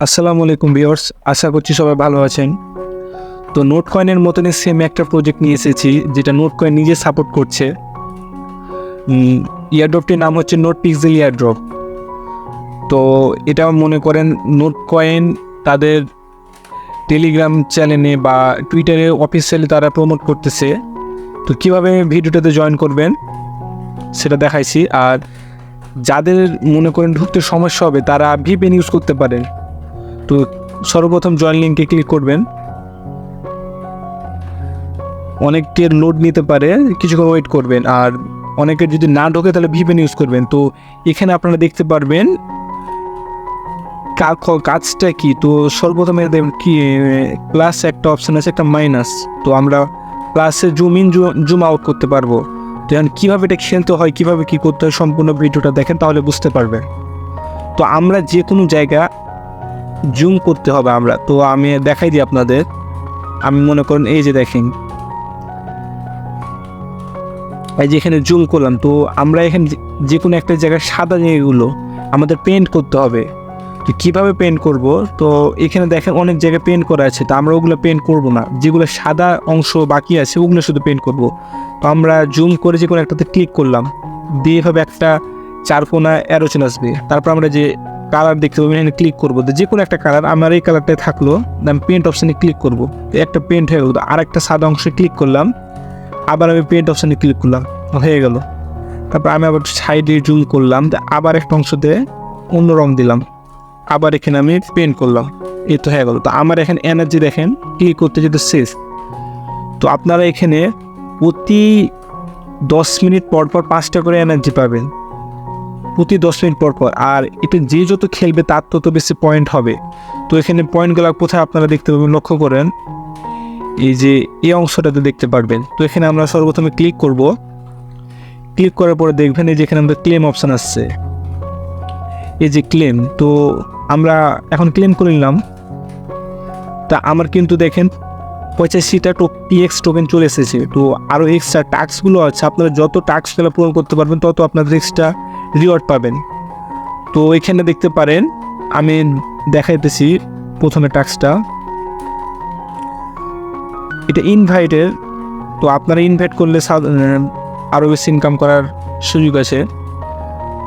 আসসালামু আলাইকুম ভিউয়ার্স, আশা করছি সবাই ভালো আছেন। তো নোট কয়েনের মতনই সেম একটা প্রজেক্ট নিয়ে এসেছি যেটা নোট কয়েন নিজে সাপোর্ট করছে। ইয়ারড্রপটির নাম হচ্ছে নোট পিক্সেল ইয়ারড্রপ। তো এটা মনে করেন নোট কয়েন তাদের টেলিগ্রাম চ্যানেলে বা টুইটারে অফিসিয়ালি তারা প্রমোট করতেছে। তো কীভাবে ভিডিওটাতে জয়েন করবেন সেটা দেখাইছি। আর যাদের মনে করেন ঢুকতে সমস্যা হবে তারা ভিপিএন ইউজ করতে পারেন। তো সর্বপ্রথম জয়েন লিঙ্কে ক্লিক করবেন। অনেকের লোড নিতে পারে, কিছুক্ষণ ওয়েট করবেন। আর অনেকের যদি না ঢোকে তাহলে ভিপিএন ইউজ করবেন। তো এখানে আপনারা দেখতে পারবেন কাজটা কি। তো সর্বপ্রথমে কি প্লাস একটা অপশান আছে, একটা মাইনাস। তো আমরা প্লাসে জুম ইন জুম আউট করতে পারবো। তো এখন কীভাবে এটা খেলতে হয়, কীভাবে কী করতে হয় সম্পূর্ণ ভিডিওটা দেখেন, তাহলে বুঝতে পারবেন। তো আমরা যে কোনো জায়গা জুম করতে হবে আমরা। তো আমি দেখাই দিই আপনাদের। আমি মনে করেন এই যে দেখেন, এই যে এখানে জুম করলাম। তো আমরা এখানে যে কোনো একটা জায়গায় সাদা জায়গাগুলো আমাদের পেন্ট করতে হবে। তো কীভাবে পেন্ট করব, তো এখানে দেখেন অনেক জায়গায় পেন্ট করা আছে। তো আমরা ওগুলো পেন্ট করব না, যেগুলো সাদা অংশ বাকি আছে ওগুলো শুধু পেন্ট করব। তো আমরা জুম করে যে কোনো একটাতে ক্লিক করলাম, দিয়ে এভাবে একটা চারকোনা অ্যারো চলে আসবে। তারপর আমরা যে কালার দেখতে পাবো এখানে ক্লিক করবো। তো যে কোনো একটা কালার, আমার এই কালারটাই থাকলো, আমি পেন্ট অপশানে ক্লিক করবো। তো একটা পেন্ট হয়ে গেলো। আর একটা সাদা অংশে ক্লিক করলাম, আবার আমি পেন্ট অপশানে ক্লিক করলাম, হয়ে গেল। তারপর আমি আবার সাইডে জুম করলাম, আবার একটা অংশতে অন্য রং দিলাম, আবার এখানে আমি পেন্ট করলাম, এই তো হয়ে গেল। তো আমার এখানে এনার্জি দেখেন ক্লিক করতে যেতে শেষ। তো আপনারা এখানে প্রতি 10 মিনিট পর পর 5টা করে এনার্জি পাবেন, প্রতি 10 মিনিট পর পর। আর এটা যে যত খেলবে তার তত বেশি পয়েন্ট হবে। তো এখানে পয়েন্টগুলো কোথায় আপনারা দেখতে পাবেন, লক্ষ্য করেন, এই যে এই অংশটাতে দেখতে পারবেন। তো এখানে আমরা সর্বপ্রথমে ক্লিক করব। ক্লিক করার পরে দেখবেন এই যে এখানে আমাদের ক্লেম অপশান আসছে, এই যে ক্লেম। তো আমরা এখন ক্লেম করে নিলাম। তা আমার কিন্তু দেখেন 85টা PX টোকেন চলে এসেছে। তো আরও এক্সট্রা টাস্কগুলো আছে, আপনারা যত টাস্কগুলো পূরণ করতে পারবেন তত আপনাদের এক্সট্রা রিওয়ার্ড পাবেন। তো এখানে দেখতে পারেন আমি দেখাইতেছি প্রথমে টাস্কটা, এটা ইনভাইটের। তো আপনারা ইনভাইট করলে আরও বেশি ইনকাম করার সুযোগ আছে।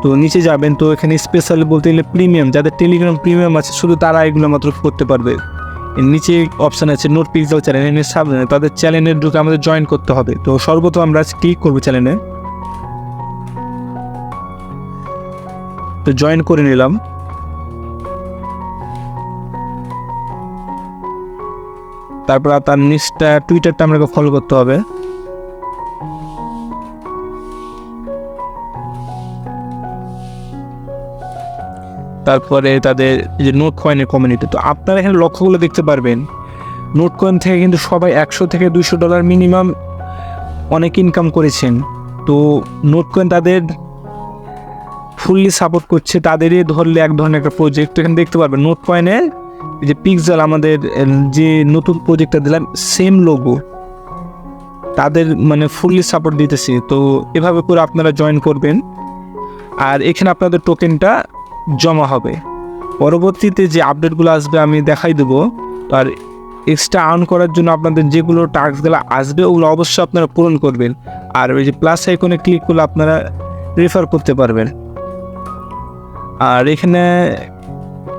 তো নিচে যাবেন, তো এখানে স্পেশাল বলতে গেলে প্রিমিয়াম, যাদের টেলিগ্রাম প্রিমিয়াম আছে শুধু তারা এগুলো মাত্র করতে পারবে। নিচে অপশান আছে নোট পিক্সেল চ্যানেল, তাদের চ্যানেলে ঢুকে আমাদের জয়েন করতে হবে। তো সর্বপ্রথম আমরা ক্লিক করবো চ্যানেলে, তো জয়েন করে নিলাম। তারপর তার নিচটা টুইটারটা আমাকে ফলো করতে হবে। তারপরে তাদের যে নোট কয়েনের কমিউনিটি। তো আপনারা এখানে লক্ষ্যগুলো দেখতে পারবেন, নোট কয়েন থেকে কিন্তু সবাই $100 থেকে $200 মিনিমাম অনেক ইনকাম করেছেন। তো নোট কয়েন তাদের ফুললি সাপোর্ট করছে, তাদেরই ধরলে এক ধরনের একটা প্রজেক্ট। এখানে দেখতে পারবেন নোট কয়েনের যে পিক্সেল, আমাদের যে নতুন প্রজেক্টটা দিলাম সেম লোগো, তাদের মানে ফুললি সাপোর্ট দিতেছে। তো এভাবে করে আপনারা জয়েন করবেন। আর এখানে আপনাদের টোকেনটা জমা হবে। পরবর্তীতে যে আপডেটগুলো আসবে আমি দেখাই দেবো। আর এক্সট্রা আর্ন করার জন্য আপনাদের যেগুলো টাস্কগুলো আসবে ওগুলো অবশ্যই আপনারা পূরণ করবেন। আর ওই যে প্লাস আইকনে ক্লিক করলে আপনারা রেফার করতে পারবেন। আর এখানে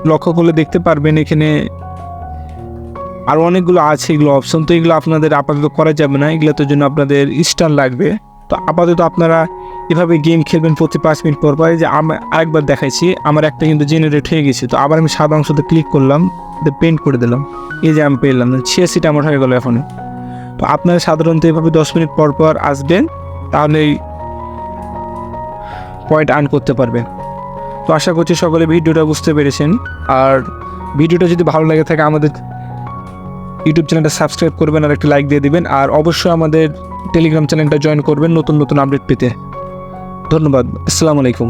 লক্ষ্য করলে দেখতে পারবেন এখানে আর অনেকগুলো আছে এগুলো অপশন। তো এগুলো আপনাদের আপাতত করা যাবে না, এগুলোর জন্য আপনাদের স্টার লাগবে। তো আপাতত আপনারা এভাবে গেম খেলবেন প্রতি 5 মিনিট পর পর। যে আমি আরেকবার দেখাইছি, আমার একটা কিন্তু জেনারেট হয়ে গেছে। তো আবার আমি সাদা অংশতে ক্লিক করলাম, পেন্ট করে দিলাম, এই যে আমি পেলাম 86টা আমার হয়ে গেলো এখন। তো আপনারা সাধারণত এভাবে 10 মিনিট পর পর আসবেন, তাহলে পয়েন্ট আর্ন করতে পারবেন। তো আশা করছি সকলে ভিডিওটা বুঝতে পেরেছেন। আর ভিডিওটা যদি ভালো লাগে থাকে আমাদের ইউটিউব চ্যানেলটা সাবস্ক্রাইব করবেন আর একটা লাইক দিয়ে দিবেন। আর অবশ্যই আমাদের টেলিগ্রাম চ্যানেলটা জয়েন করবেন নতুন নতুন আপডেট পেতে। ধন্যবাদ। আসসালামু আলাইকুম।